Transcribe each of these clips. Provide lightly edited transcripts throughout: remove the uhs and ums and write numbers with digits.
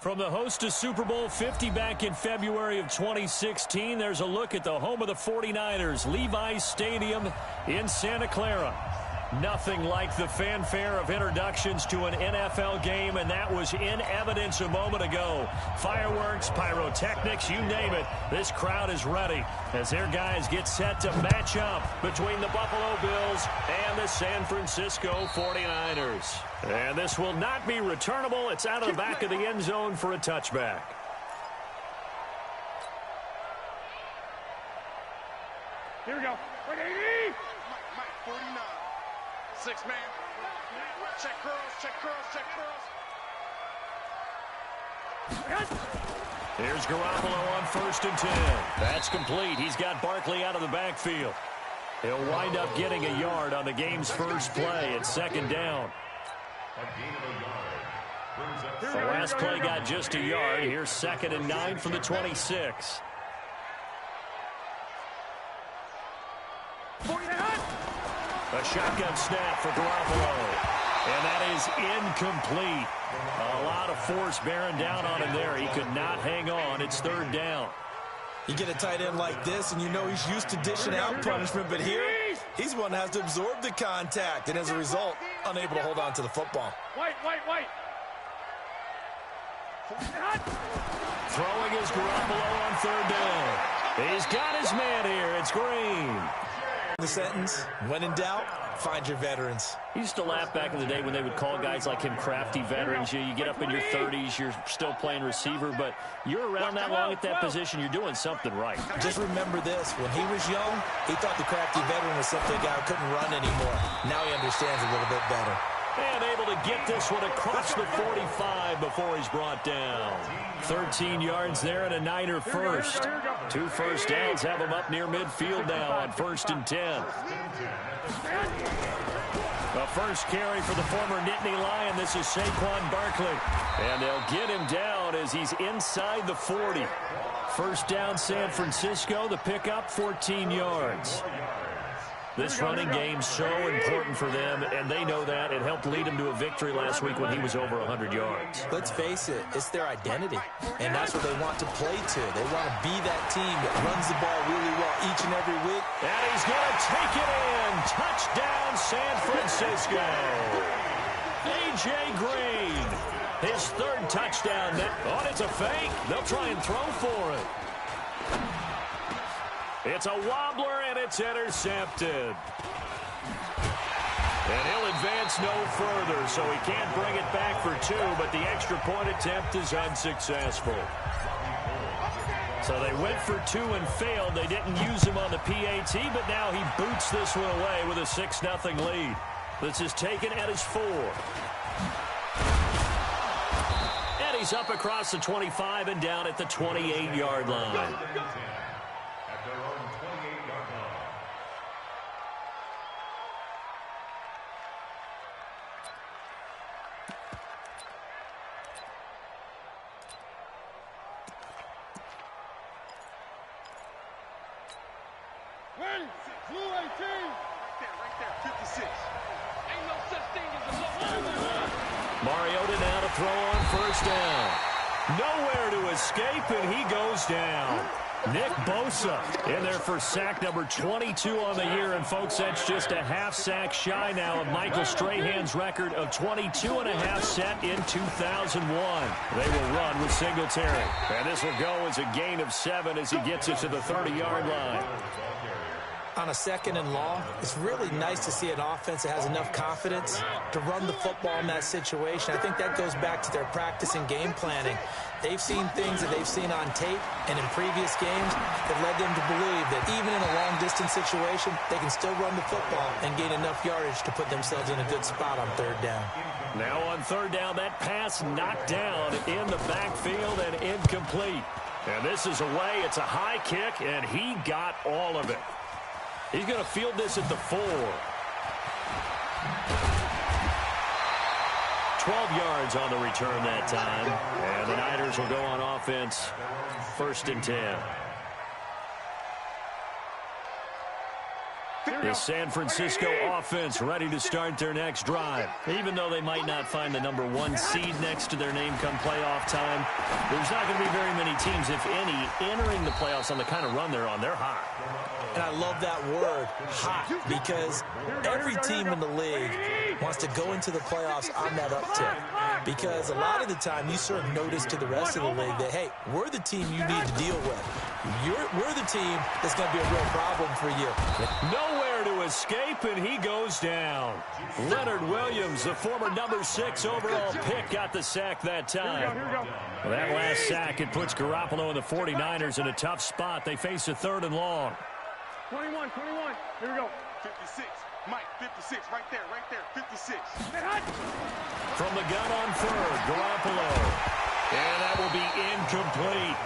From the host to Super Bowl 50 back in February of 2016, there's a look at the home of the 49ers, Levi's Stadium in Santa Clara. Nothing like the fanfare of introductions to an NFL game, and that was in evidence a moment ago. Fireworks, pyrotechnics, you name it. This crowd is ready as their guys get set to match up between the Buffalo Bills and the San Francisco 49ers. And this will not be returnable. It's out of the back of the end zone for a touchback. Here we go. 180. Mike, 49. 6-man. Check curls, check curls, check curls. Here's Garoppolo on 1st and 10. That's complete. He's got Barkley out of the backfield. He'll wind up getting a yard on the game's first play. It's 2nd down. The last play got just a yard. Here's 2nd and 9 from the 26. A shotgun snap for Garoppolo. And that is incomplete. A lot of force bearing down on him there. He could not hang on. It's 3rd down. You get a tight end like this, and you know he's used to dishing out punishment, but here, he's one that has to absorb the contact, and as a result, unable to hold on to the football. White. Throwing is Garoppolo on 3rd down. He's got his man here. It's Green. The sentence, when in doubt, find your veterans. He used to laugh back in the day when they would call guys like him crafty veterans. You get up in your 30s, you're still playing receiver, but you're around that long at that position, you're doing something right. Just remember this, when he was young, he thought the crafty veteran was simply a guy who couldn't run anymore. Now he understands a little bit better. And able to get this one across the 45 before he's brought down. 13 yards there and a Niner first. 2 first downs have him up near midfield now on 1st and 10. The first carry for the former Nittany Lion. This is Saquon Barkley. And they'll get him down as he's inside the 40. First down San Francisco. The pickup 14 yards. This running game's so important for them, and they know that. It helped lead them to a victory last week when he was over 100 yards. Let's face it, it's their identity, and that's what they want to play to. They want to be that team that runs the ball really well each and every week. And he's going to take it in. Touchdown, San Francisco. A.J. Green, his 3rd touchdown. Oh, it's a fake. They'll try and throw for it. It's a wobbler, and it's intercepted. And he'll advance no further, so he can't bring it back for 2, but the extra point attempt is unsuccessful. So they went for 2 and failed. They didn't use him on the PAT, but now he boots this one away with a 6-0 lead. This is taken at his 4. And he's up across the 25 and down at the 28-yard line. Mariota now to throw on 1st down. Nowhere to escape, and he goes down. Nick Bosa in there for sack number 22 on the year. And, folks, that's just a half sack shy now of Michael Strahan's record of 22.5 set in 2001. They will run with Singletary. And this will go as a gain of 7 as he gets it to the 30-yard line. On a 2nd and long, it's really nice to see an offense that has enough confidence to run the football in that situation. I think that goes back to their practice and game planning. They've seen things that they've seen on tape and in previous games that led them to believe that even in a long-distance situation, they can still run the football and gain enough yardage to put themselves in a good spot on 3rd down. Now on 3rd down, that pass knocked down in the backfield and incomplete. And this is away. It's a high kick, and he got all of it. He's going to field this at the 4. 12 yards on the return that time. And the Niners will go on offense 1st and 10. The San Francisco offense ready to start their next drive. Even though they might not find the #1 seed next to their name come playoff time, there's not going to be very many teams, if any, entering the playoffs on the kind of run they're on. They're hot. And I love that word, hot, because every team in the league wants to go into the playoffs on that uptick. Because a lot of the time you serve notice to the rest of the league that, hey, we're the team you need to deal with. We're the team that's going to be a real problem for you. Nowhere to escape, and he goes down. Leonard Williams, the former #6 overall pick, got the sack that time. Well, that last sack, it puts Garoppolo and the 49ers in a tough spot. They face a 3rd and long. 21. Here we go. 56. Mike, 56. Right there. 56. From the gun on 3rd, Garoppolo. And that will be incomplete.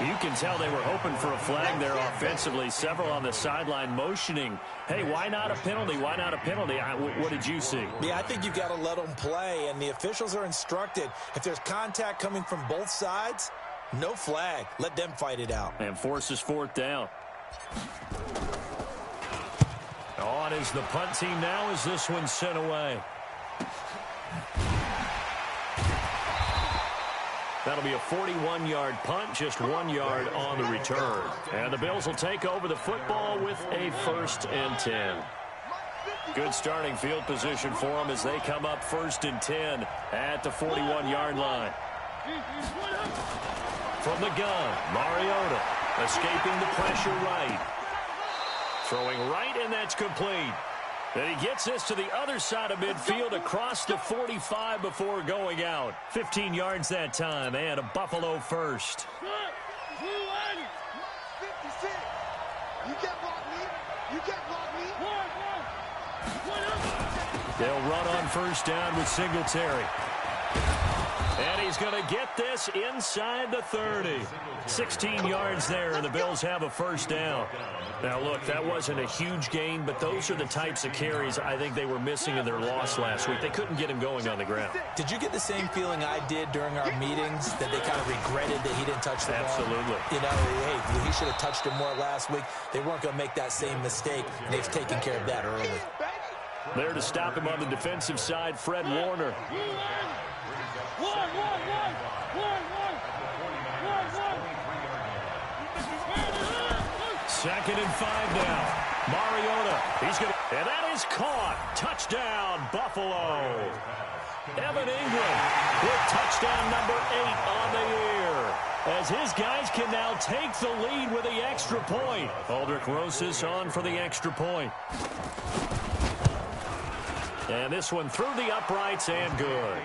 You can tell they were hoping for a flag there offensively. Several on the sideline motioning. Hey, why not a penalty? Why not a penalty? What did you see? Yeah, I think you've got to let them play, and the officials are instructed. If there's contact coming from both sides, no flag. Let them fight it out. And forces 4th down. On is the punt team now as this one's sent away. That'll be a 41-yard punt, just 1 yard on the return. And the Bills will take over the football with a 1st and 10. Good starting field position for them as they come up 1st and 10 at the 41-yard line. From the gun, Mariota escaping the pressure right. Throwing right, and that's complete. And he gets this to the other side of midfield across the 45 before going out. 15 yards that time, and a Buffalo first. They'll run on 1st down with Singletary. And he's going to get this inside the 30. 16 yards there, and the Bills have a 1st down. Now, look, that wasn't a huge gain, but those are the types of carries I think they were missing in their loss last week. They couldn't get him going on the ground. Did you get the same feeling I did during our meetings, that they kind of regretted that he didn't touch the ball? Absolutely. You know, hey, he should have touched it more last week. They weren't going to make that same mistake, and they've taken care of that early. There to stop him on the defensive side, Fred Warner. 2nd and 5 now. Mariota, and that is caught. Touchdown, Buffalo. Evan Ingram with touchdown number 8 on the year, as his guys can now take the lead with the extra point. Aldrick Rosas on for the extra point. And this one through the uprights and good.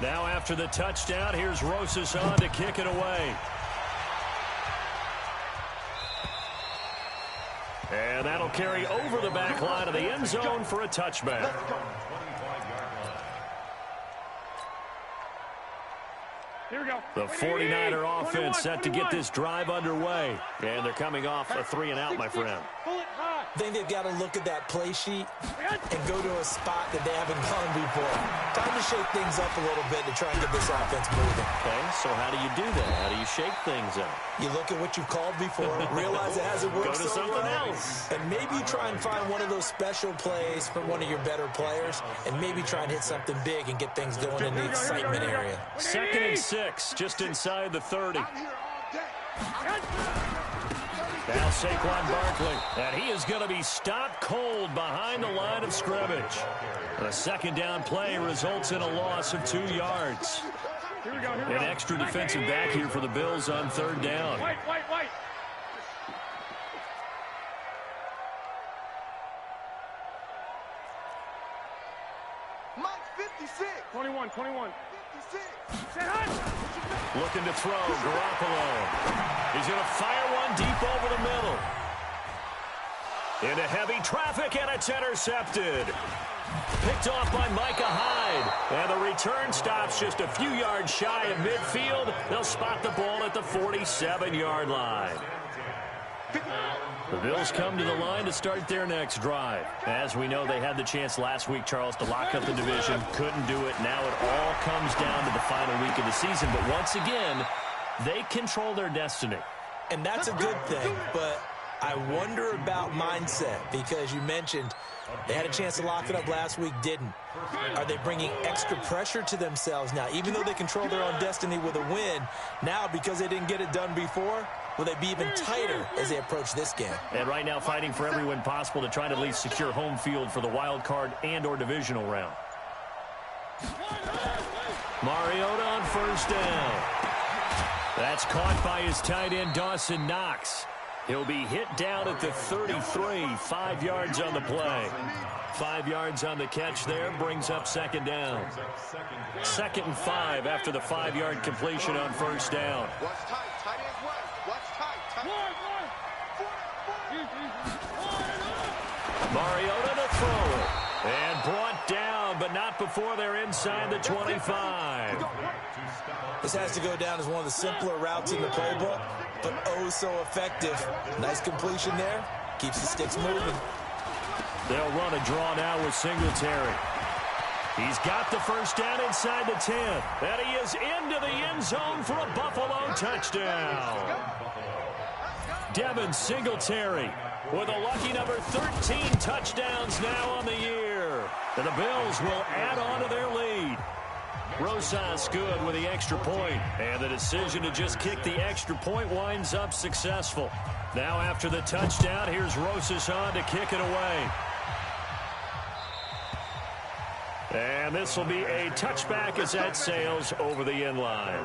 Now after the touchdown, here's Rosas on to kick it away. And that'll carry over the back line of the end zone for a touchback. Here we go. The 49er offense set to get this drive underway. And they're coming off a 3-and-out, my friend. I think they've got to look at that play sheet and go to a spot that they haven't gone before. Time to shake things up a little bit to try and get this offense moving. Okay, so how do you do that? How do you shake things up? You look at what you've called before, realize it hasn't worked Go to so something well, else. and maybe try and find one of those special plays from one of your better players, and maybe try and hit something big and get things going in the excitement area. 2nd and 6, just inside the 30. Now Saquon Barkley, and he is going to be stopped cold behind the line of scrimmage. A 2nd down play results in a loss of 2 yards. An extra defensive back here for the Bills on 3rd down. White. Mike, 56. 21. 56. Looking to throw, Garoppolo. He's going to fire one deep over the middle. Into heavy traffic, and it's intercepted. Picked off by Micah Hyde. And the return stops just a few yards shy of midfield. They'll spot the ball at the 47-yard line. The Bills come to the line to start their next drive. As we know, they had the chance last week, Charles, to lock up the division. Couldn't do it. Now it all comes down to the final week of the season. But once again, They control their destiny. And that's a good thing, but I wonder about mindset because you mentioned they had a chance to lock it up last week, didn't. Are they bringing extra pressure to themselves now? Even though they control their own destiny with a win, now because they didn't get it done before, will they be even tighter as they approach this game? And right now fighting for every win possible to try to at least secure home field for the wild card and or divisional round. Mariota on first down. That's caught by his tight end, Dawson Knox. He'll be hit down at the 33, 5 yards on the play. 5 yards on the catch there, brings up second down. 2nd and 5 after the 5-yard completion on first down. Watch tight, tight ends right. Watch tight, Mariota to throw. And brought down, but not before they're inside the 25. This has to go down as one of the simpler routes in the playbook, but oh so effective. Nice completion there. Keeps the sticks moving. They'll run a draw now with Singletary. He's got the first down inside the 10. And he is into the end zone for a Buffalo touchdown. Devin Singletary with a lucky number 13 touchdowns now on the year. And the Bills will add on to their lead. Rosas good with the extra point, and the decision to just kick the extra point winds up successful. Now after the touchdown, here's Rosas on to kick it away. And this will be a touchback as that sails over the end line.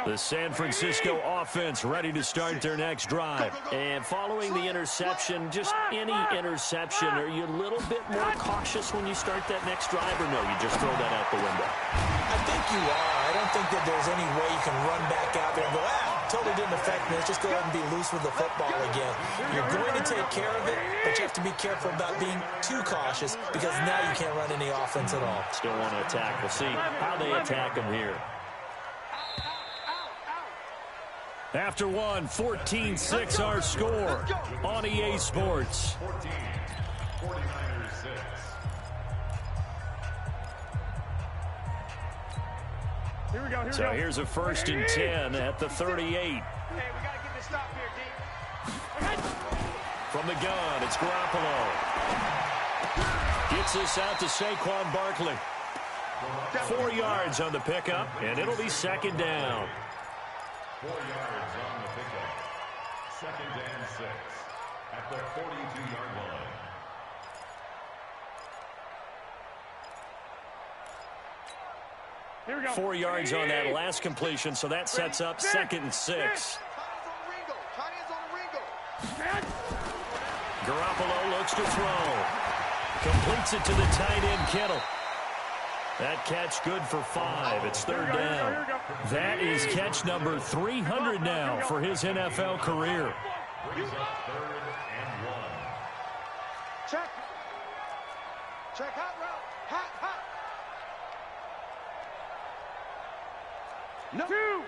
The San Francisco offense ready to start their next drive. And following the interception, just any interception, are you a little bit more cautious when you start that next drive, or no, you just throw that out the window? I think you are. I don't think that there's any way you can run back out there and go, totally didn't affect me. Let's just go ahead and be loose with the football again. You're going to take care of it, but you have to be careful about being too cautious because now you can't run any offense at all. Still want to attack. We'll see how they attack them here. After one, 14-6 our score on EA Sports. 49ers 6. Here we go, So here's a 1st and 10 at the 38. Hey, we got to get this stop here, D. From the gun, it's Garoppolo. Gets this out to Saquon Barkley. 4 yards on the pickup, and it'll be 2nd down. 4 yards on the pickup. 2nd and 6 at the 42-yard line. Here we go. 4 yards on that last completion, so that sets up 2nd and 6. Garoppolo looks to throw. Completes it to the tight end, Kittle. That catch good for 5. It's 3rd down. That is catch number 300 now for his NFL career. Brings up 3rd and 1. Check. Check hot route. Hot. No. Two.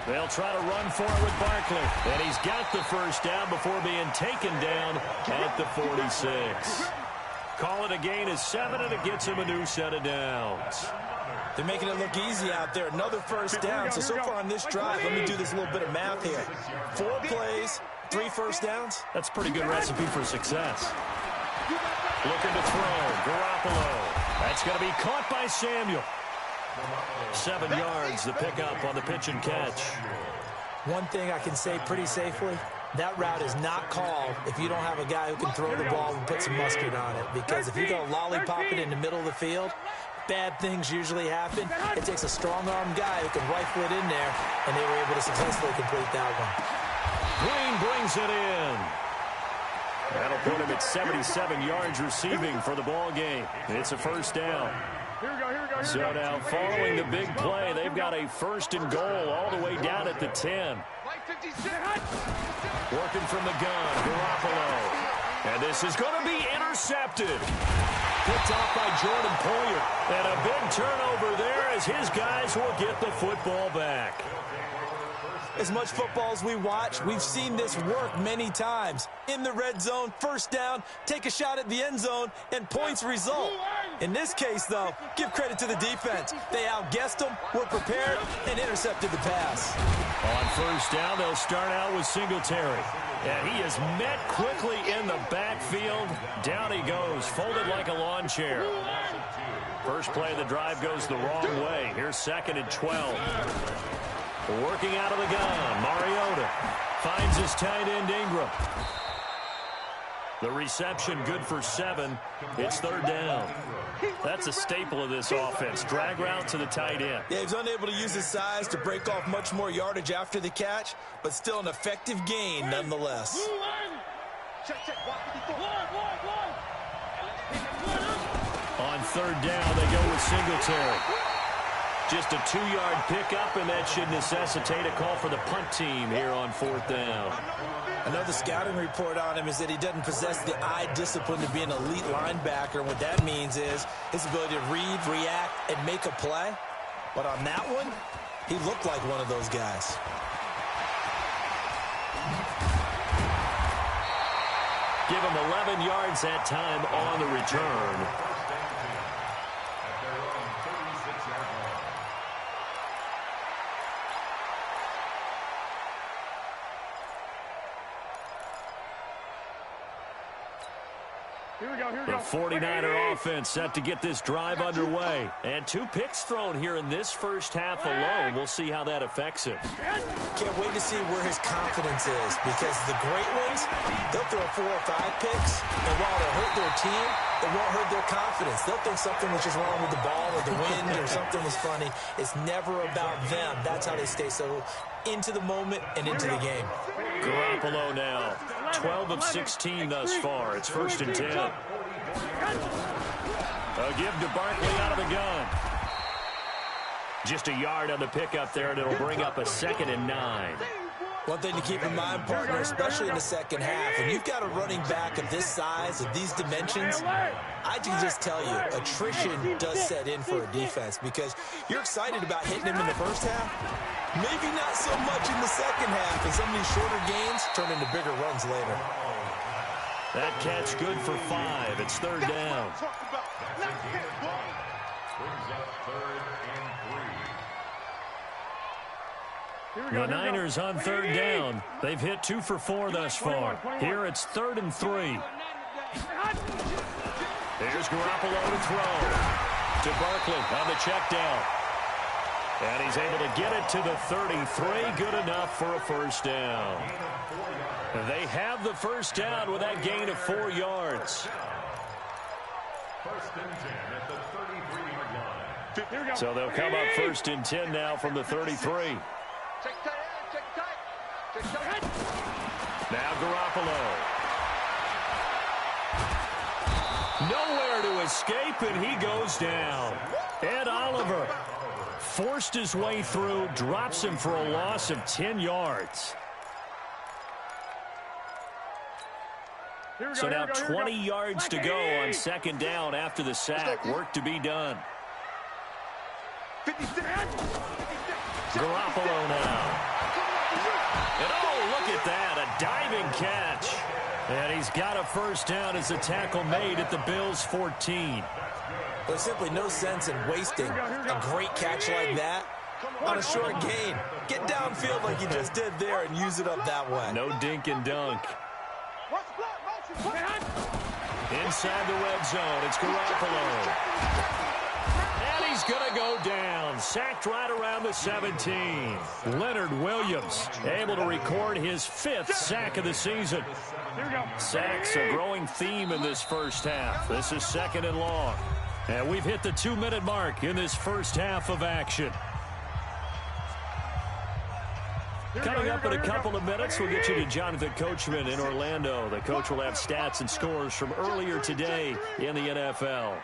They'll try to run for it with Barkley. And he's got the 1st down before being taken down at the 46. Call it a gain of 7, and it gets him a new set of downs. They're making it look easy out there. Another 1st down. So far on this drive, let me do this little bit of math here. 4 plays, 3 1st downs. That's a pretty good recipe for success. Looking to throw. Garoppolo. That's going to be caught by Samuel. 7 yards, the pickup on the pitch and catch. One thing I can say pretty safely, that route is not called if you don't have a guy who can throw the ball and put some mustard on it. Because if you go lollipop it in the middle of the field, bad things usually happen. It takes a strong-armed guy who can rifle it in there, and they were able to successfully complete that one. Green brings it in. That'll put him at 77 yards receiving for the ball game. It's a 1st down. Here we go. So now following the big play, they've got a 1st and goal all the way down at the 10. Working from the gun, Garoppolo. And this is going to be intercepted. Picked off by Jordan Poyer. And a big turnover there as his guys will get the football back. As much football as we watch, we've seen this work many times. In the red zone, first down, take a shot at the end zone, and points result. In this case, though, give credit to the defense. They outguessed them, were prepared, and intercepted the pass. On first down, they'll start out with Singletary. And he is met quickly in the backfield. Down he goes, folded like a lawn chair. First play of the drive goes the wrong way. Here's 2nd and 12. Working out of the gun, Mariota finds his tight end Ingram. The reception good for 7. It's 3rd down. That's a staple of this offense. Drag route to the tight end. Yeah, he's unable to use his size to break off much more yardage after the catch, but still an effective gain nonetheless. On 3rd down, they go with Singletary. Just a 2-yard pickup, and that should necessitate a call for the punt team here on 4th down. Another scouting report on him is that he doesn't possess the eye discipline to be an elite linebacker. What that means is his ability to read, react, and make a play. But on that one, he looked like one of those guys. Give him 11 yards that time on the return. The 49er offense set to get this drive underway. And 2 picks thrown here in this first half alone. We'll see how that affects him. Can't wait to see where his confidence is, because the great ones, they'll throw 4 or 5 picks, and while they'll hurt their team, it won't hurt their confidence. They'll think something was just wrong with the ball or the wind or something was funny. It's never about them. That's how they stay so into the moment and into the game. Garoppolo now, 12 of 16 thus far. It's 1st and 10. A give to Barkley out of the gun. Just a yard on the pickup there, and it'll bring up a 2nd and 9. One thing to keep in mind, partner, especially in the second half, when you've got a running back of this size, of these dimensions, I can just tell you, attrition does set in for a defense, because you're excited about hitting him in the first half, maybe not so much in the second half, and some of these shorter gains turn into bigger runs later. That catch good for 5. It's 3rd down. The Niners on 3rd down. They've hit 2 for 4 thus far. Here it's 3rd and 3. Here's Garoppolo to throw. To Barkley on the check down. And he's able to get it to the 33. Good enough for a first down. They have the first down with that gain of 4 yards. 1st and 10 at the 33-yard line. So they'll come up 1st and 10 now from the 33. Now Garoppolo. Nowhere to escape, and he goes down. Ed Oliver forced his way through, drops him for a loss of 10 yards. So now 20 yards to go on 2nd down after the sack. Work to be done. Garoppolo now. And oh, look at that, a diving catch. And he's got a first down as the tackle made at the Bills' 14. There's simply no sense in wasting a great catch like that on a short gain. Get downfield like you just did there and use it up that way. No dink and dunk. Inside the red zone, it's Garoppolo. And he's going to go down. Sacked right around the 17. Leonard Williams able to record his 5th sack of the season. Sacks a growing theme in this first half. This is 2nd and long. And we've hit the 2-minute mark in this first half of action. Coming up in a couple of minutes, we'll get you to Jonathan Coachman in Orlando. The coach will have stats and scores from earlier today in the NFL.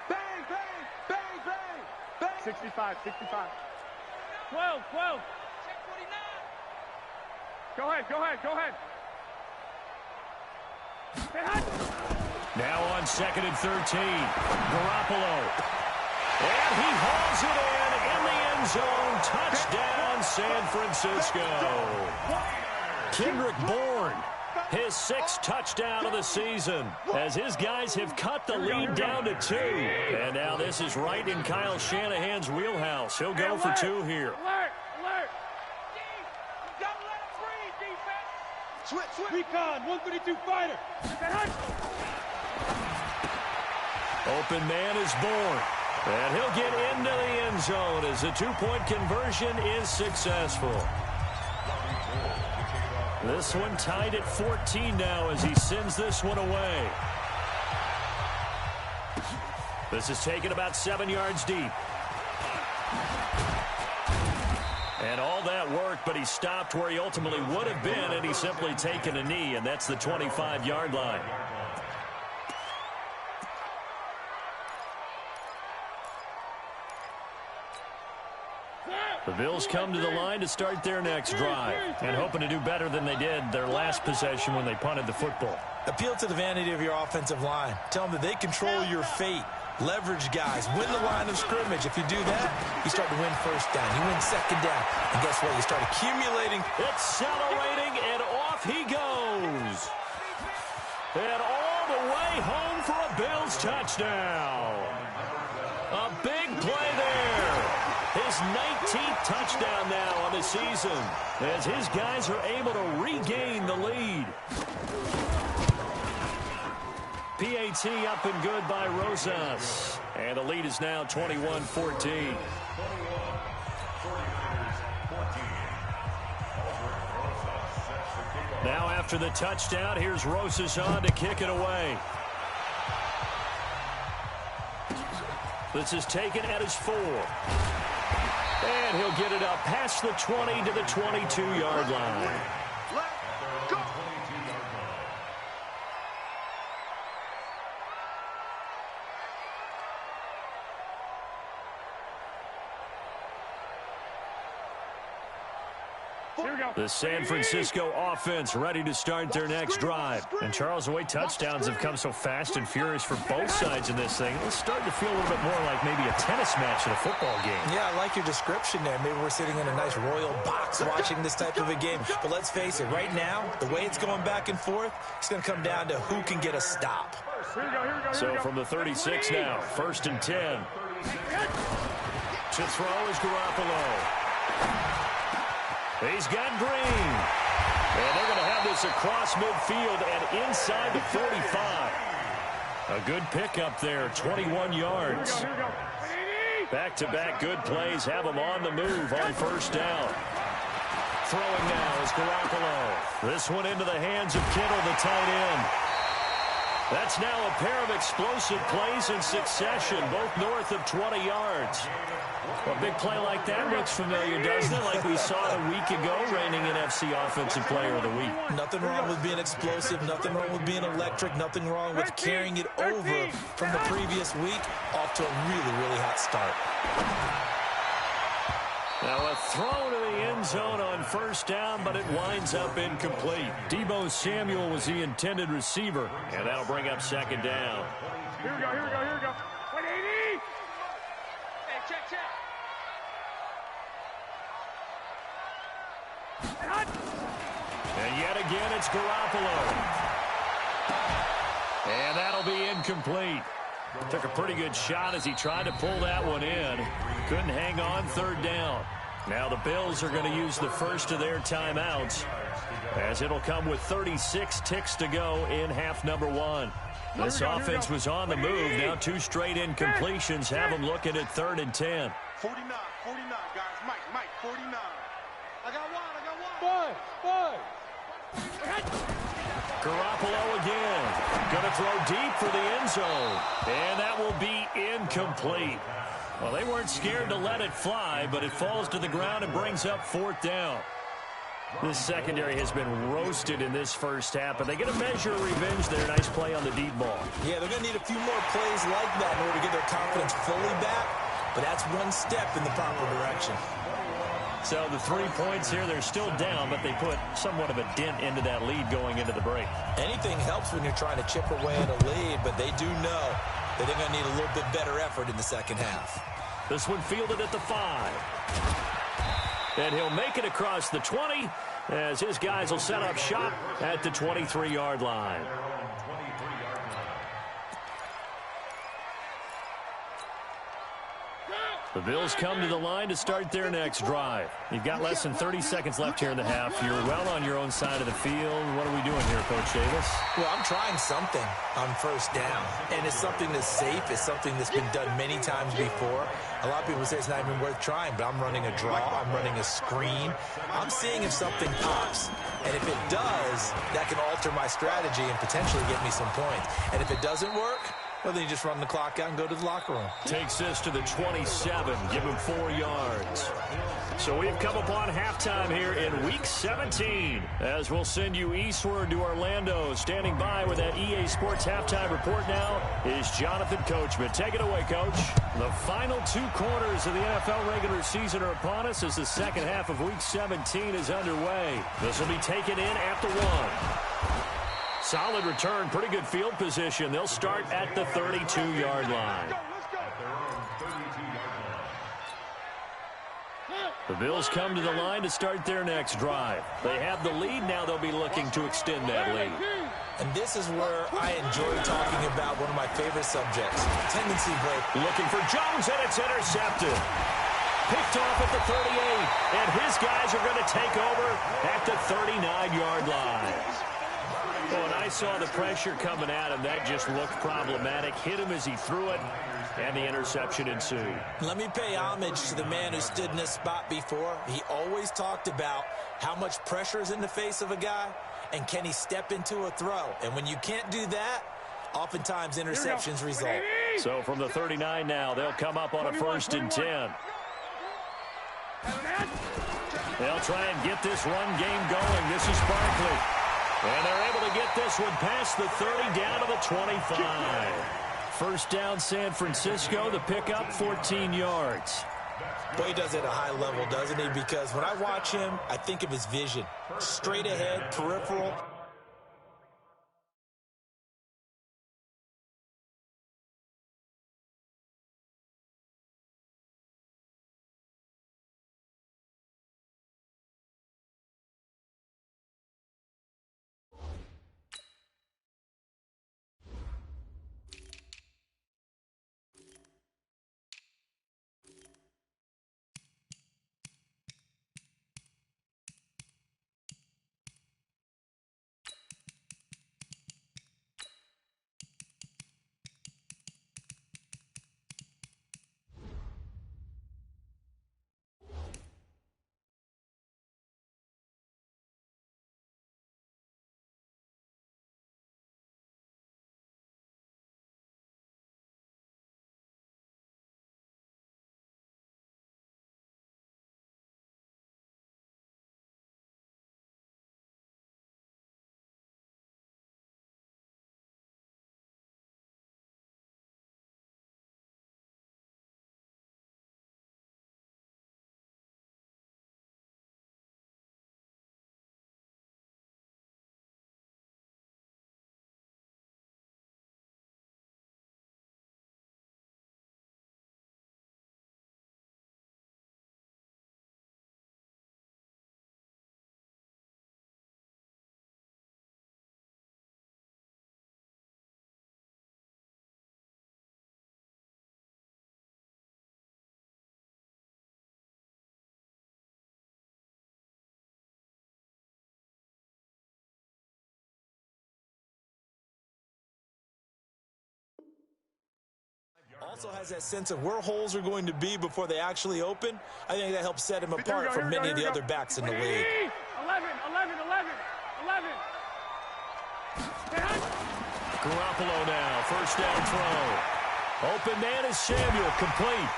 65. 12. Go ahead. Now on 2nd and 13, Garoppolo. And he hauls it in the end end zone. Touchdown, San Francisco. Kendrick Bourne, his 6th touchdown of the season, as his guys have cut the lead down to 2. And now this is right in Kyle Shanahan's wheelhouse. He'll go for 2 here. Alert! Don't let him breathe, defense! Switch! Recon, 132 fighter! Open man is Bourne. And he'll get into the end zone as the 2-point conversion is successful. This one tied at 14 now as he sends this one away. This is taken about 7 yards deep. And all that worked, but he stopped where he ultimately would have been, and he's simply taken a knee, and that's the 25-yard line. The Bills come to the line to start their next drive, and hoping to do better than they did their last possession when they punted the football. Appeal to the vanity of your offensive line. Tell them that they control your fate. Leverage guys. Win the line of scrimmage. If you do that, you start to win first down. You win second down. And guess what? You start accumulating. Accelerating, and off he goes. And all the way home for a Bills touchdown. A big play there. His 19th touchdown now on the season as his guys are able to regain the lead. PAT up and good by Rosas. And the lead is now 21-14. Now after the touchdown, here's Rosas on to kick it away. This is taken at his 4. And he'll get it up past the 20 to the 22-yard line. Let's go! The San Francisco offense ready to start their next drive. And Charles, the way touchdowns have come so fast and furious for both sides in this thing, it's starting to feel a little bit more like maybe a tennis match in a football game. Yeah, I like your description there. Maybe we're sitting in a nice royal box watching this type of a game. But let's face it, right now, the way it's going back and forth, it's going to come down to who can get a stop. So from the 36 now, 1st and 10. To throw is Garoppolo. He's got Green. And they're going to have this across midfield and inside the 45. A good pickup there, 21 yards. Back-to-back good plays have them on the move on 1st down. Throwing now is Garoppolo. This one into the hands of Kittle, the tight end. That's now a pair of explosive plays in succession, both north of 20 yards. Well, a big play like that looks familiar, doesn't it? Like we saw a week ago, reigning NFC Offensive Player of the Week. Nothing wrong with being explosive, nothing wrong with being electric, nothing wrong with carrying it over from the previous week off to a really, really hot start. Now a throw to the end zone on 1st down, but it winds up incomplete. Deebo Samuel was the intended receiver, and that'll bring up 2nd down. Here we go. 180! Hey, check. And yet again, it's Garoppolo. And that'll be incomplete. Took a pretty good shot as he tried to pull that one in. Couldn't hang on 3rd down. Now the Bills are going to use the first of their timeouts, as it'll come with 36 ticks to go in half number 1. This offense was on the move. Now 2 straight incompletions have them looking at 3rd and 10. 49, guys. Mike, 49. I got one. Five. Garoppolo again. Going to throw deep for the end zone. And that will be incomplete. Well, they weren't scared to let it fly, but it falls to the ground and brings up 4th down. This secondary has been roasted in this first half, but they get a measure of revenge there. Nice play on the deep ball. Yeah, they're going to need a few more plays like that in order to get their confidence fully back, but that's one step in the proper direction. So the 3 points here, they're still down, but they put somewhat of a dent into that lead going into the break. Anything helps when you're trying to chip away at a lead, but they do know that they're going to need a little bit better effort in the second half. This one fielded at the 5. And he'll make it across the 20 as his guys will set up shop at the 23-yard line. The Bills come to the line to start their next drive. You've got less than 30 seconds left here in the half. You're well on your own side of the field. What are we doing here, Coach Davis? Well, I'm trying something on first down, and it's something that's safe. It's something that's been done many times before. A lot of people say it's not even worth trying, but I'm running a draw. I'm running a screen. I'm seeing if something pops, and if it does, that can alter my strategy and potentially get me some points. And if it doesn't work, well, then you just run the clock out and go to the locker room. Takes this to the 27. Give him 4 yards. So we've come upon halftime here in Week 17. As we'll send you eastward to Orlando. Standing by with that EA Sports halftime report now is Jonathan Coachman. Take it away, Coach. The final 2 quarters of the NFL regular season are upon us as the second half of Week 17 is underway. This will be taken in at the 1. Solid return, pretty good field position. They'll start at the 32-yard line. The Bills come to the line to start their next drive. They have the lead. Now they'll be looking to extend that lead. And this is where I enjoy talking about one of my favorite subjects, tendency break. Looking for Jones, and it's intercepted. Picked off at the 38, and his guys are going to take over at the 39-yard line. When I saw the pressure coming at him, that just looked problematic. Hit him as he threw it, and the interception ensued. Let me pay homage to the man who stood in this spot before. He always talked about how much pressure is in the face of a guy, and can he step into a throw. And when you can't do that, oftentimes interceptions result. So from the 39 now, they'll come up on a 1st and 10. They'll try and get this run game going. This is Barkley. And they're able to get this one past the 30 down to the 25. First down, San Francisco. The pickup, 14 yards. Boy, he does it at a high level, doesn't he? Because when I watch him, I think of his vision. Straight ahead, peripheral. Also has that sense of where holes are going to be before they actually open. I think that helps set him apart from many of the other backs in the league. 11. Garoppolo now, first down throw. Open man is Samuel, complete.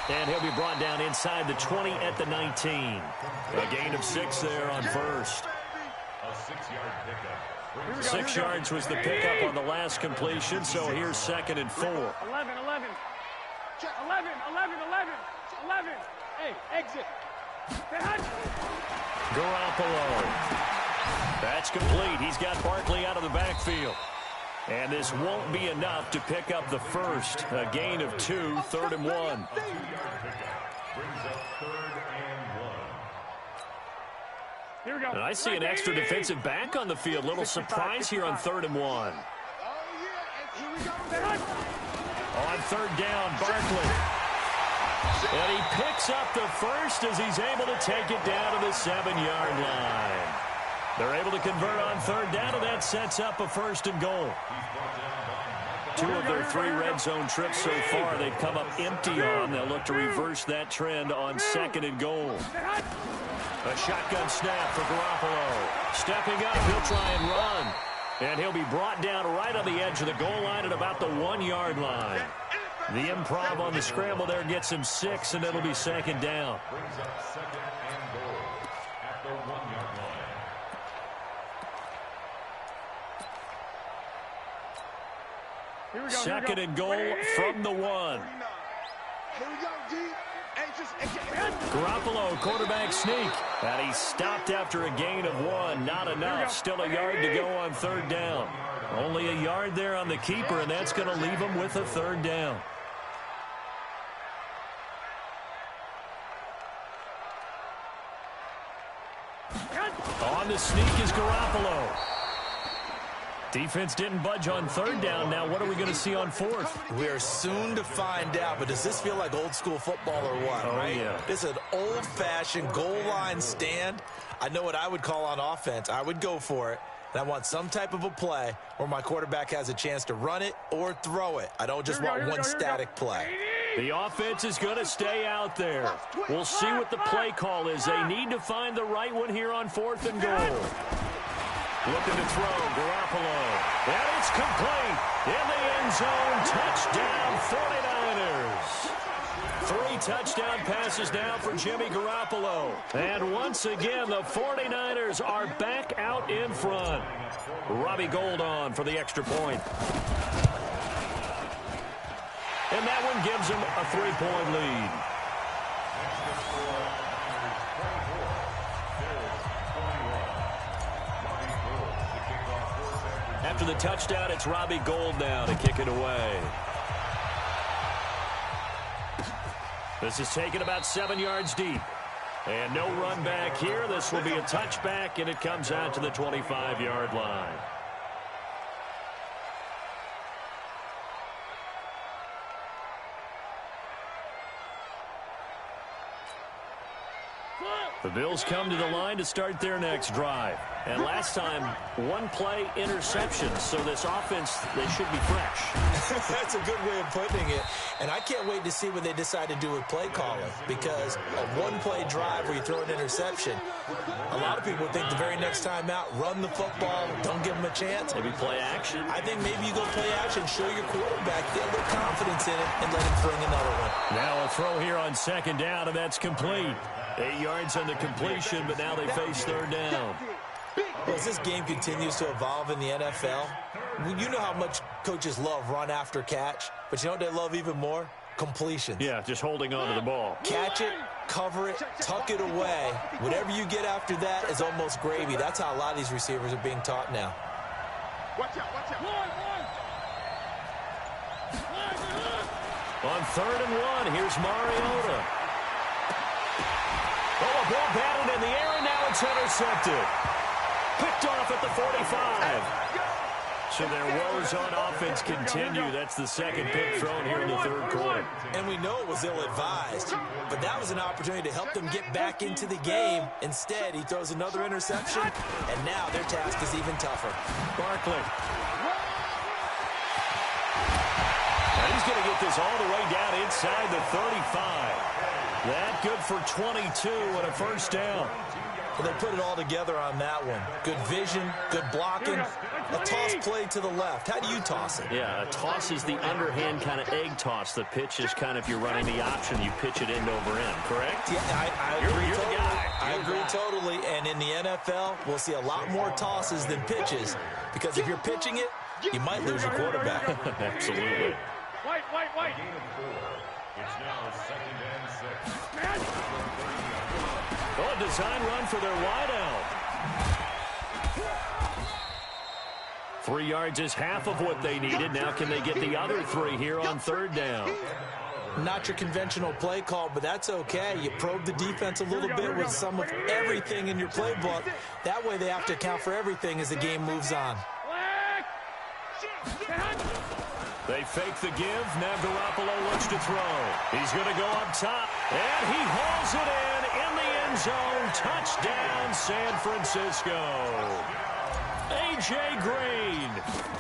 And he'll be brought down inside the 20 at the 19. A gain of 6 there on first. A 6-yard pickup. 6 yards was the pickup on the last completion, so here's 2nd and 4. 11. Hey, exit. Garoppolo. That's complete. He's got Barkley out of the backfield. And this won't be enough to pick up the first. A gain of 2, 3rd and 1. 2-yard pickup brings up 3rd and 1. Here we go. And I see an extra defensive back on the field. Little surprise here on 3rd and 1. Oh, yeah. Here we go. On 3rd down, Barkley. And he picks up the first as he's able to take it down to the 7-yard line. They're able to convert on 3rd down, and that sets up a 1st and goal. 2 of their 3 red zone trips so far, they've come up empty on. They'll look to reverse that trend on 2nd and goal. A shotgun snap for Garoppolo. Stepping up, he'll try and run. And he'll be brought down right on the edge of the goal line at about the 1-yard line. The improv on the scramble there gets him 6, and it'll be 2nd down. Brings up 2nd and goal at the 1-yard line. Here we go. 2nd and goal from the 1. Here we go, D. Garoppolo, quarterback sneak. And he stopped after a gain of 1. Not enough. Still a yard to go on 3rd down. Only a yard there on the keeper, and that's going to leave him with a 3rd down. On the sneak is Garoppolo. Defense didn't budge on 3rd down. Now what are we going to see on 4th? We're soon to find out, but does this feel like old school football or what, right? Yeah. This is an old-fashioned goal line stand. I know what I would call on offense. I would go for it. And I want some type of a play where my quarterback has a chance to run it or throw it. I don't just want one static play. The offense is going to stay out there. We'll see what the play call is. They need to find the right one here on 4th and goal. Looking to throw, Garoppolo. And it's complete. In the end zone, touchdown 49ers. 3 touchdown passes now for Jimmy Garoppolo. And once again, the 49ers are back out in front. Robbie Gould on for the extra point. And that one gives him a 3-point lead. After the touchdown, it's Robbie Gould now to kick it away. This is taken about 7 yards deep. And no run back here. This will be a touchback, and it comes out to the 25-yard line. The Bills come to the line to start their next drive. And last time, 1-play interception. So this offense, they should be fresh. That's a good way of putting it. And I can't wait to see what they decide to do with play calling. Because a 1-play drive where you throw an interception, a lot of people think the very next time out, run the football, don't give them a chance. Maybe play action. I think maybe you go play action, show your quarterback, get a little confidence in it, and let him bring another one. Now a throw here on 2nd down, and that's complete. 8 yards on the completion, but now they face 3rd down. Well, as this game continues to evolve in the NFL, you know how much coaches love run after catch, but you know what they love even more? Completions. Yeah, just holding on to the ball. Catch it, cover it, tuck it away. Whatever you get after that is almost gravy. That's how a lot of these receivers are being taught now. Watch out, watch out. On 3rd and 1, here's Mariota. Oh, a ball batted in the air, and now it's intercepted. Picked off at the 45. So their woes on offense continue. That's the 2nd pick thrown here in the 3rd quarter. And we know it was ill-advised, but that was an opportunity to help them get back into the game. Instead, he throws another interception, and now their task is even tougher. Barkley. And he's going to get this all the way down inside the 35. That good for 22 and a 1st down. Well, they put it all together on that one. Good vision, good blocking, a toss play to the left. How do you toss it? Yeah, a toss is the underhand kind of egg toss. The pitch is kind of, if you're running the option, you pitch it end over end, correct? Yeah, I agree You're totally. the guy. I agree totally. And in the NFL, we'll see a lot more tosses than pitches, because if you're pitching it, you might lose your quarterback. Absolutely. Wait. It's now 2nd and 6. Oh, a design run for their wideout. 3 yards is half of what they needed. Now can they get the other 3 here on 3rd down? Not your conventional play call, but that's okay. You probe the defense a little bit with some of everything in your playbook. That way they have to account for everything as the game moves on. They fake the give. Now Garoppolo looks to throw. He's going to go up top, and he hauls it in the end zone. Touchdown, San Francisco. A.J. Green,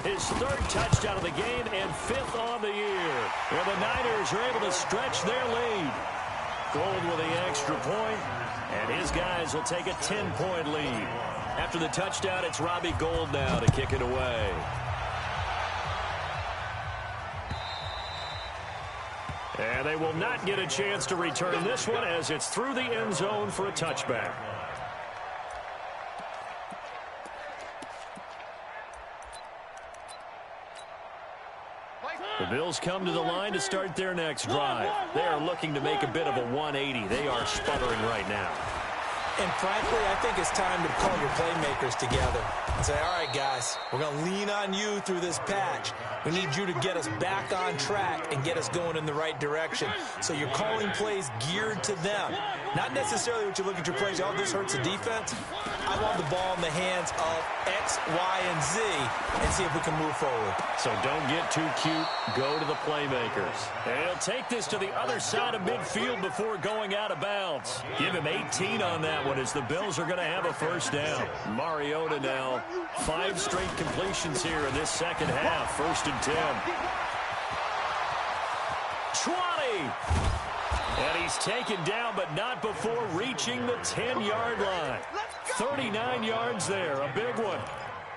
his 3rd touchdown of the game and 5th on the year. And the Niners are able to stretch their lead. Gold with the extra point, and his guys will take a 10-point lead. After the touchdown, it's Robbie Gould now to kick it away. And they will not get a chance to return this one as it's through the end zone for a touchback. The Bills come to the line to start their next drive. They are looking to make a bit of a 180. They are sputtering right now. And frankly, I think it's time to call your playmakers together and say, all right, guys, we're going to lean on you through this patch. We need you to get us back on track and get us going in the right direction. So you're calling plays geared to them. Not necessarily what you look at your plays, oh, this hurts the defense. I want the ball in the hands of X, Y, and Z and see if we can move forward. So don't get too cute. Go to the playmakers. And he'll take this to the other side of midfield before going out of bounds. Give him 18 on that one as the Bills are going to have a 1st down. Mariota now, 5 straight completions here in this second half. 1st and 10. 20. And he's taken down, but not before reaching the 10-yard line. 39 yards there, a big one.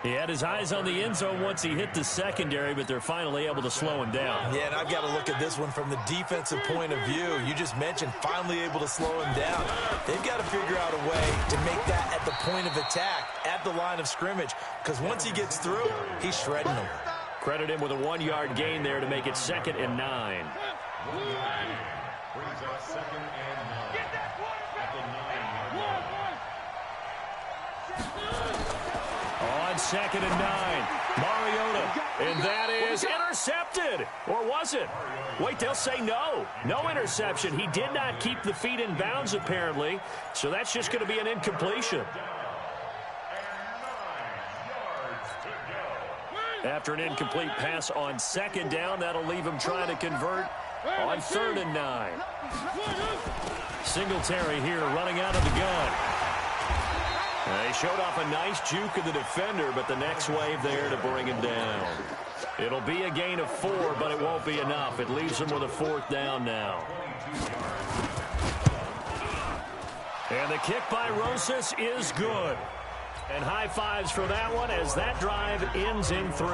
He had his eyes on the end zone once he hit the secondary, but they're finally able to slow him down. Yeah, and I've got to look at this one from the defensive point of view. You just mentioned finally able to slow him down. They've got to figure out a way to make that at the point of attack, at the line of scrimmage, because once he gets through, he's shredding them. Credit him with a 1-yard gain there to make it 2nd and 9. Brings us 2nd and 9 at the 9-yard line. On 2nd and 9, Mariota, and that is intercepted. Or was it? Wait, they'll say no. No interception. He did not keep the feet in bounds, apparently, so that's just going to be an incompletion. After an incomplete pass on 2nd down, that'll leave him trying to convert on 3rd and 9. Singletary here running out of the gun. They showed off a nice juke of the defender, but the next wave there to bring him down. It'll be a gain of 4, but it won't be enough. It leaves him with a 4th down now. And the kick by Rosas is good. And high fives for that one as that drive ends in 3.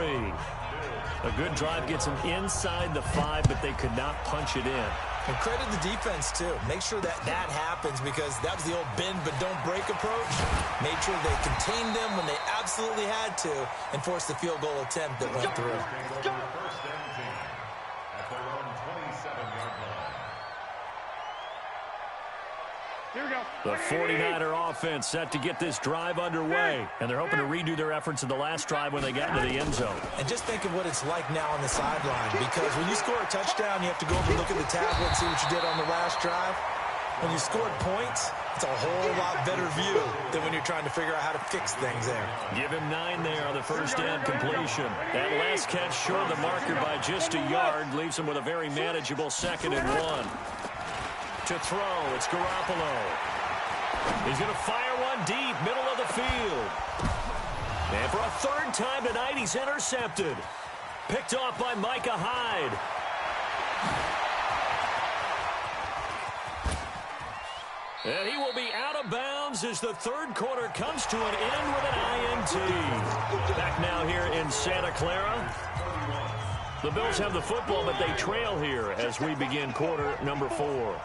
A good drive gets them inside the 5, but they could not punch it in. And credit the defense, too. Make sure that happens because that was the old bend but don't break approach. Made sure they contained them when they absolutely had to and forced the field goal attempt that went through. Here we go. The 49er offense set to get this drive underway, and they're hoping to redo their efforts in the last drive when they got into the end zone. And just think of what it's like now on the sideline, because when you score a touchdown, you have to go over and look at the tablet and see what you did on the last drive. When you scored points, it's a whole lot better view than when you're trying to figure out how to fix things there. Give him 9 there on the 1st down completion. That last catch short of the marker by just a yard leaves him with a very manageable 2nd and 1. To throw, it's Garoppolo. He's going to fire one deep, middle of the field. And for a 3rd time tonight, he's intercepted. Picked off by Micah Hyde. And he will be out of bounds as the 3rd quarter comes to an end with an INT. Back now here in Santa Clara. The Bills have the football, but they trail here as we begin quarter number 4.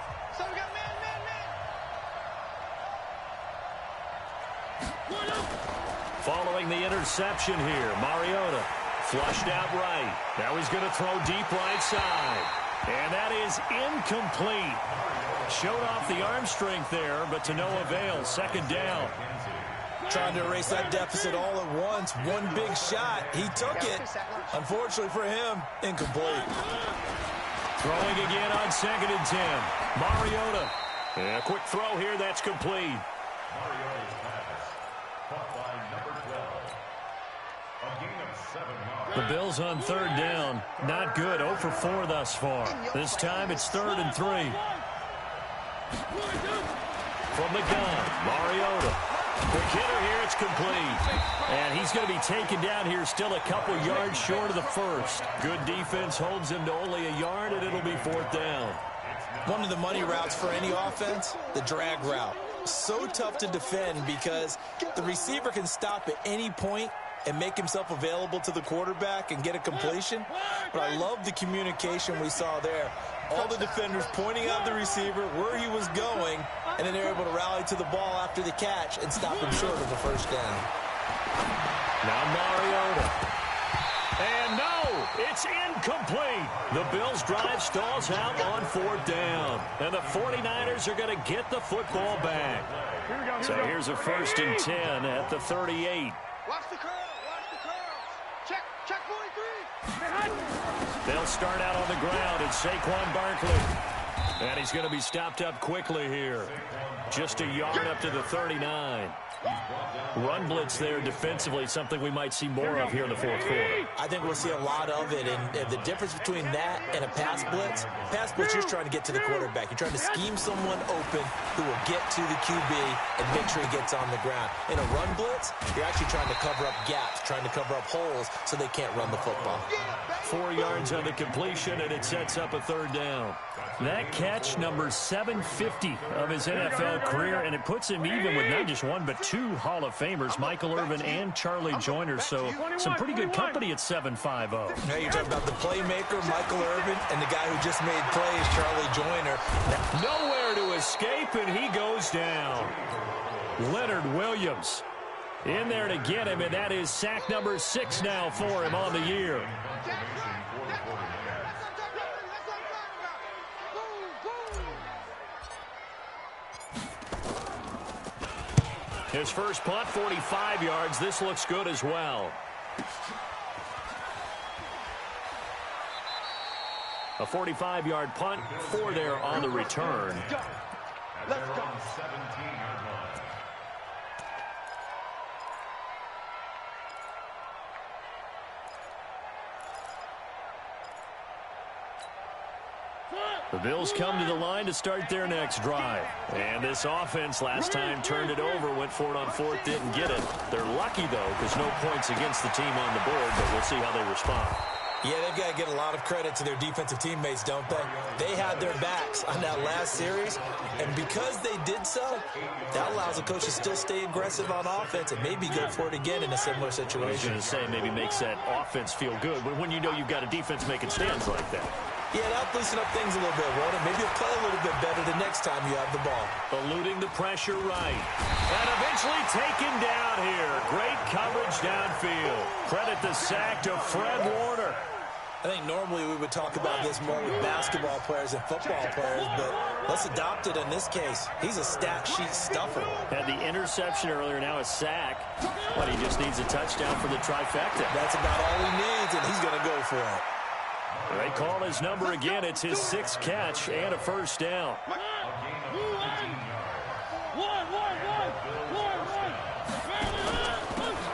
Following the interception here, Mariota flushed out right. Now he's going to throw deep right side. And that is incomplete. Showed off the arm strength there, but to no avail. 2nd down. Trying to erase that deficit all at once. One big shot. He took it. Unfortunately for him, incomplete. Throwing again on 2nd and 10. Mariota. And a quick throw here. That's complete. Mariota's pass. Caught by number 12. A gain of 7 yards. The Bills on 3rd down. Not good. 0 for 4 thus far. This time it's 3rd and 3. From the gun, Mariota. Quick hitter here, it's complete. And he's going to be taken down here, still a couple yards short of the first. Good defense holds him to only a yard, and it'll be 4th down. One of the money routes for any offense, the drag route. So tough to defend because the receiver can stop at any point and make himself available to the quarterback and get a completion. But I love the communication we saw there. All the defenders pointing out the receiver, where he was going, and then they're able to rally to the ball after the catch and stop him short of the first down. Now Mariota. And no, it's incomplete. The Bills' drive stalls out on 4th down. And the 49ers are going to get the football back. So here's a 1st and 10 at the 38. Watch the curl. Watch the curl. Check 43. They'll start out on the ground. It's Saquon Barkley. And he's going to be stopped up quickly here. Just a yard up to the 39. Run blitz there defensively, something we might see more of here in the 4th quarter. I think we'll see a lot of it, and the difference between that and a pass blitz, you're trying to get to the quarterback. You're trying to scheme someone open who will get to the QB and make sure he gets on the ground. In a run blitz, you're actually trying to cover up gaps, trying to cover up holes so they can't run the football. 4 yards on the completion, and it sets up a 3rd down. That catch, number 750 of his NFL career, and it puts him even with not just one but 2 Hall of Famers, Michael Irvin and Charlie Joyner. So some pretty good company at 750. Now you're talking about the playmaker, Michael Irvin, and the guy who just made plays, Charlie Joyner. Nowhere to escape, and he goes down. Leonard Williams in there to get him, and that is sack number 6 now for him on the year. His first punt, 45 yards. This looks good as well. A 45-yard punt, 4 there on the return. Let's go. 17-yard line. The Bills come to the line to start their next drive. And this offense last time turned it over, went for it on 4th, didn't get it. They're lucky, though, because no points against the team on the board, but we'll see how they respond. Yeah, they've got to get a lot of credit to their defensive teammates, don't they? They had their backs on that last series, and because they did so, that allows the coach to still stay aggressive on offense and maybe go for it again in a similar situation. I was going to say maybe makes that offense feel good, but when you know you've got a defense making stands like that. Yeah, that'll loosen up things a little bit, won't it? Maybe you'll play a little bit better the next time you have the ball. Eluding the pressure right. And eventually taken down here. Great coverage downfield. Credit the sack to Fred Warner. I think normally we would talk about this more with basketball players and football players, but let's adopt it in this case. He's a stat sheet stuffer. Had the interception earlier, now a sack. But he just needs a touchdown for the trifecta. That's about all he needs, and he's going to go for it. They call his number again. It's his 6th catch and a first down.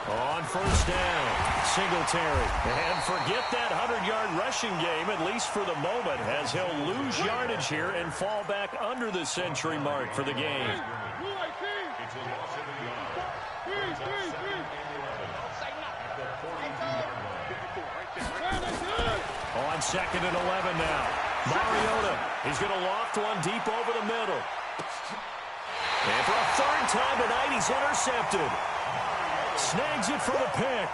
On first down, Singletary. And forget that 100-yard rushing game, at least for the moment, as he'll lose yardage here and fall back under the century mark for the game. It's a loss of a yard. It's a 2nd and 11 at the 42-yard line. On 2nd and 11 now. Mariota. He's going to loft one deep over the middle. And for a 3rd time tonight, he's intercepted. Snags it for the pick.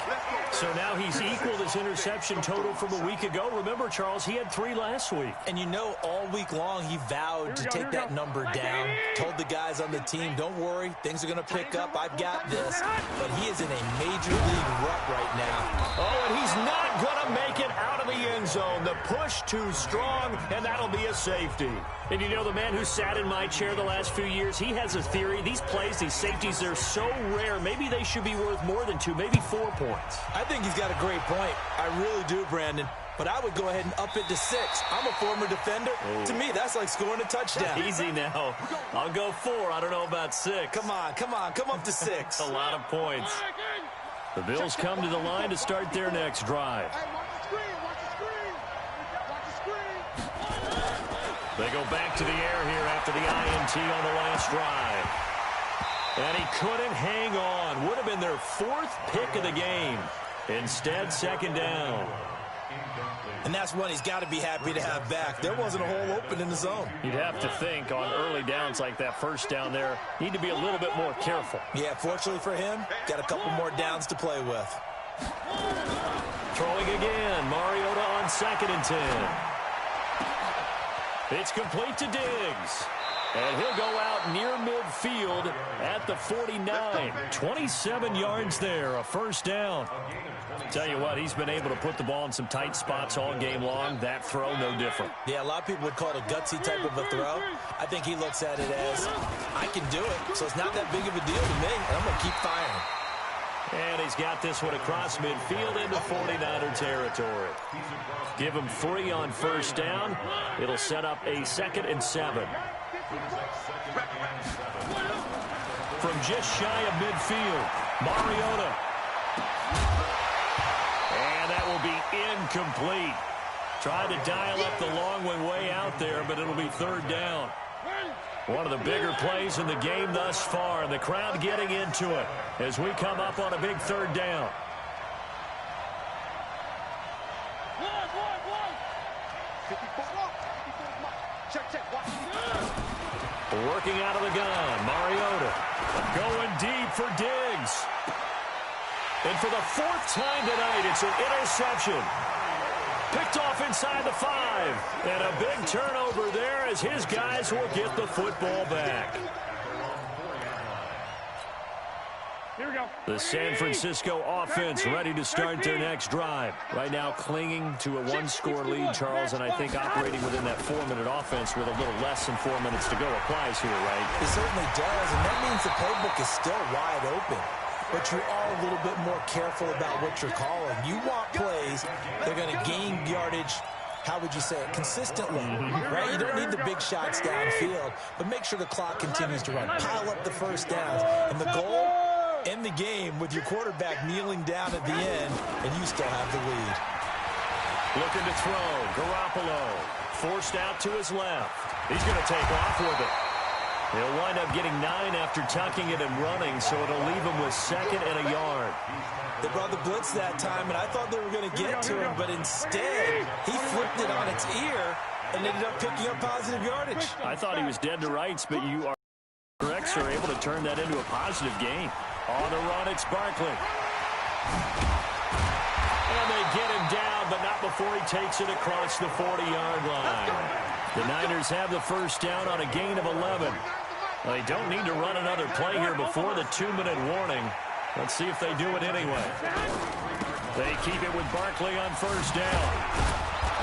So now he's equaled his interception total from a week ago. Remember, Charles, he had 3 last week. And you know, all week long, he vowed to take that number down. Told the guys on the team, don't worry, things are going to pick up. I've got this. But he is in a major league rut right now. Oh, and he's not going to make it out of the end zone. The push too strong, and that'll be a safety. And you know, the man who sat in my chair the last few years, he has a theory. These plays, these safeties, they're so rare. Maybe they should be worth more than 2, maybe 4 points. I think he's got a great point. I really do, Brandon. But I would go ahead and up it to 6. I'm a former defender. Oh. To me, that's like scoring a touchdown. Easy now. I'll go 4. I don't know about 6. Come on. Come up to 6. A lot of points. The Bills come to the line to start their next drive. They go back to the air here after the INT on the last drive. And he couldn't hang on. Would have been their 4th pick of the game. Instead, second down. And that's one he's got to be happy to have back. There wasn't a hole open in the zone. You'd have to think on early downs like that first down there, need to be a little bit more careful. Yeah, fortunately for him, got a couple more downs to play with. Throwing again, Mariota on 2nd and 10. It's complete to Diggs. And he'll go out near midfield at the 49. 27 yards there, a first down. Tell you what, he's been able to put the ball in some tight spots all game long. That throw, no different. Yeah, a lot of people would call it a gutsy type of a throw. I think he looks at it as, I can do it, so it's not that big of a deal to me, and I'm going to keep firing. And he's got this one across midfield into 49er territory. Give him 3 on first down. It'll set up a 2nd and 7. From just shy of midfield, Mariota. And that will be incomplete. Tried to dial up the long one way out there, but it'll be 3rd down. One of the bigger plays in the game thus far, and the crowd getting into it as we come up on a big 3rd down. Working out of the gun, Mariota going deep for Diggs. And for the 4th time tonight, it's an interception. Picked off inside the 5. And a big turnover there as his guys will get the football back. Here we go. The San Francisco offense ready to start their next drive. Right now clinging to a 1-score lead, Charles, and I think operating within that 4-minute offense with a little less than 4 minutes to go applies here, right? It certainly does, and that means the playbook is still wide open. But you are a little bit more careful about what you're calling. You want plays that are going to gain yardage, how would you say it, consistently, right? You don't need the big shots downfield, but make sure the clock continues to run. Pile up the first downs. And the goal, end the game with your quarterback kneeling down at the end, and you still have the lead. Looking to throw, Garoppolo forced out to his left. He's going to take off with it. He'll wind up getting 9 after tucking it and running, so it'll leave him with 2nd and a yard. They brought the blitz that time, and I thought they were going to get to him, but instead, he flipped it on its ear and ended up picking up positive yardage. I thought he was dead to rights, but you are correct, sir, able to turn that into a positive gain. On the run, it's Barkley. And they get him down, but not before he takes it across the 40-yard line. The Niners have the first down on a gain of 11. Well, they don't need to run another play here before the 2-minute warning. Let's see if they do it anyway. They keep it with Barkley on first down.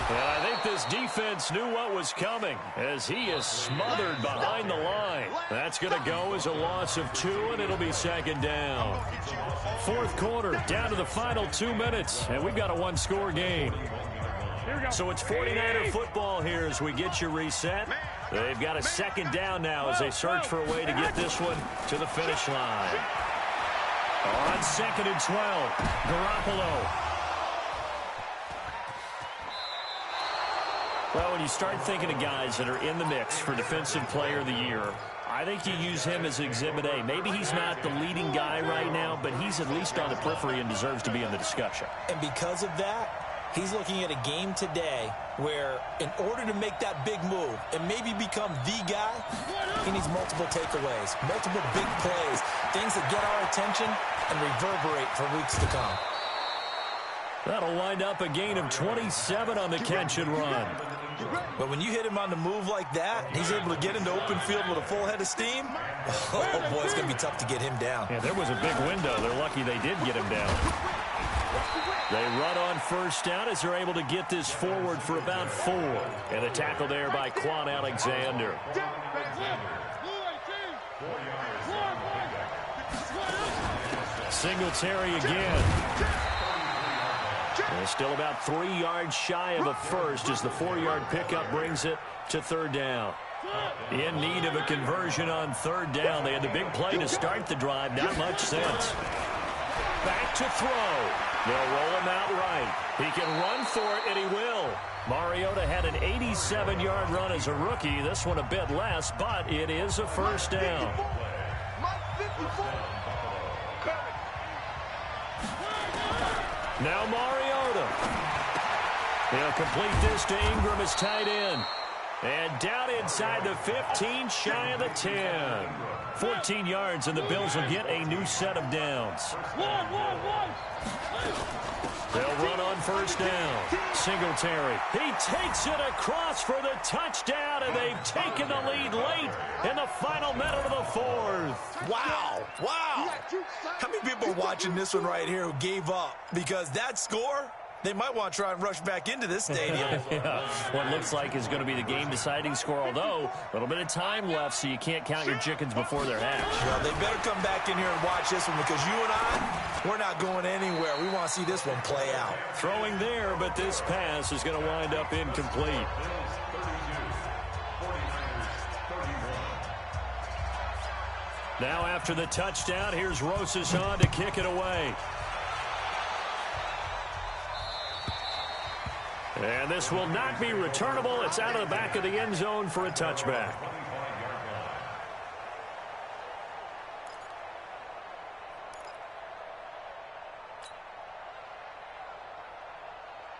And I think this defense knew what was coming as he is smothered behind the line. That's going to go as a loss of 2, and it'll be 2nd down. 4th quarter, down to the final 2 minutes, and we've got a 1-score game. So it's 49er football here as we get you reset. They've got a 2nd down now as they search for a way to get this one to the finish line. On 2nd and 12, Garoppolo. Well, when you start thinking of guys that are in the mix for Defensive Player of the Year, I think you use him as Exhibit A. Maybe he's not the leading guy right now, but he's at least on the periphery and deserves to be in the discussion. And because of that, he's looking at a game today where in order to make that big move and maybe become the guy, he needs multiple takeaways, multiple big plays, things that get our attention and reverberate for weeks to come. That'll wind up a gain of 27 on the catch and run. But when you hit him on the move like that, he's able to get into open field with a full head of steam, oh boy, it's going to be tough to get him down. Yeah, there was a big window. They're lucky they did get him down. They run on first down as they're able to get this forward for about 4. And a tackle there by Quan Alexander. Singletary again. And still about 3 yards shy of a first as the 4-yard pickup brings it to 3rd down. In need of a conversion on 3rd down. They had the big play to start the drive. Not much sense. Back to throw. They'll roll him out right. He can run for it, and he will. Mariota had an 87-yard run as a rookie. This one a bit less, but it is a first down. Now Mariota. He'll complete this to Ingram as tight end. And down inside the 15, shy of the 10. 14 yards, and the Bills will get a new set of downs. They'll run on first down. Singletary. He takes it across for the touchdown, and they've taken the lead late in the final minute of the 4th. Wow. Wow. How many people are watching this one right here who gave up? Because that score, they might want to try and rush back into this stadium. Yeah. What looks like is going to be the game-deciding score, although a little bit of time left, so you can't count your chickens before they're hatched. Well, they better come back in here and watch this one because you and I, we're not going anywhere. We want to see this one play out. Throwing there, but this pass is going to wind up incomplete. Now after the touchdown, here's Rosas on to kick it away. And this will not be returnable. It's out of the back of the end zone for a touchback.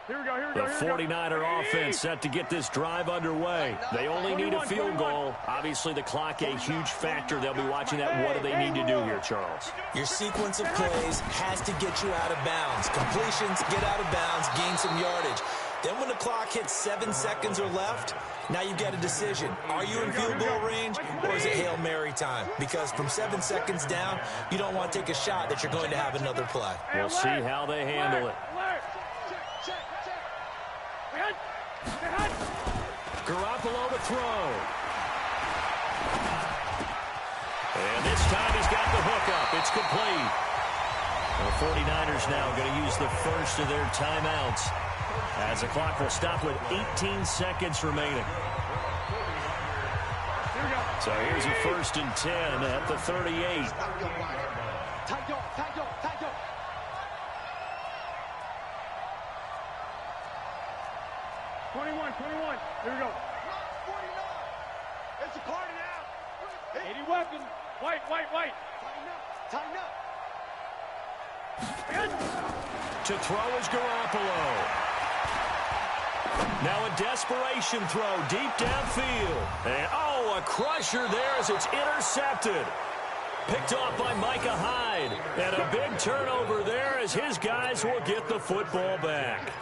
Here we go, The 49er offense set to get this drive underway. They only need a field goal. Obviously, the clock a huge factor. They'll be watching that. What do they need to do here, Charles? Your sequence of plays has to get you out of bounds. Completions, get out of bounds, gain some yardage. Then when the clock hits 7 seconds or left, now you get a decision. Are you in field goal range or is it Hail Mary time? Because from 7 seconds down, you don't want to take a shot that you're going to have another play. We'll see how they handle it. Garoppolo to throw. And this time he's got the hook up. It's complete. The 49ers now going to use the first of their timeouts as the clock will stop with 18 seconds remaining. So here's a 1st and 10 at the 38. 21. Here we go. It's a party now. 80 weapons. White. Tighten up. To throw is Garoppolo. Now a desperation throw deep downfield. And, a crusher there as it's intercepted. Picked off by Micah Hyde. And a big turnover there as his guys will get the football back.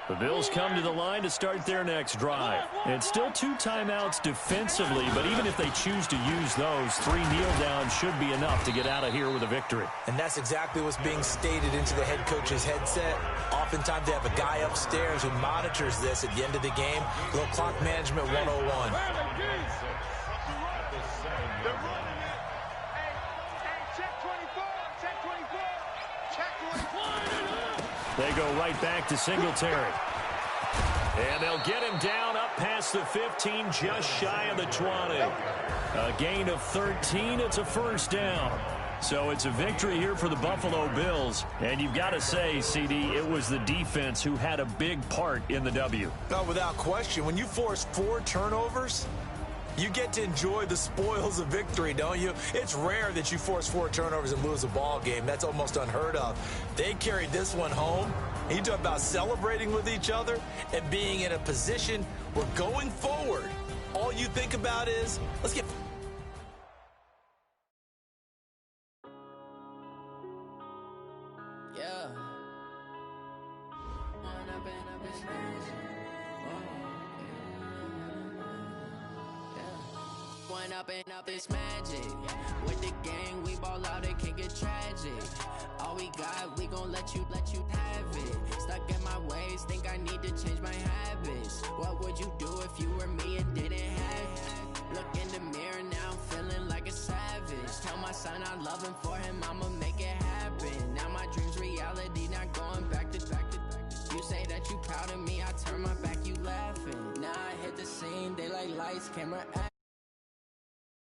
The Bills come to the line to start their next drive. It's still 2 timeouts defensively, but even if they choose to use those, 3 kneel-downs should be enough to get out of here with a victory. And that's exactly what's being stated into the head coach's headset. Oftentimes they have a guy upstairs who monitors this at the end of the game. A little clock management 101. They go right back to Singletary. And they'll get him down up past the 15, just shy of the 20. A gain of 13. It's a first down. So it's a victory here for the Buffalo Bills. And you've got to say, CD, it was the defense who had a big part in the W. No, without question. When you force 4 turnovers, you get to enjoy the spoils of victory, don't you? It's rare that you force 4 turnovers and lose a ball game. That's almost unheard of. They carried this one home. You talk about celebrating with each other and being in a position where going forward, all you think about is, let's get... Yeah. run up and up this magic. With the gang, we ball out, it can get tragic. All we got, we gon' let you have it. Stuck in my ways, think I need to change my habits. What would you do if you were me and didn't have it? Look in the mirror now, I'm feeling like a savage. Tell my son I love him, for him I'ma make it happen. Now my dream's reality, not going back to back to back. You say that you proud of me, I turn my back, you laughing. Now I hit the scene, they like lights, camera, action.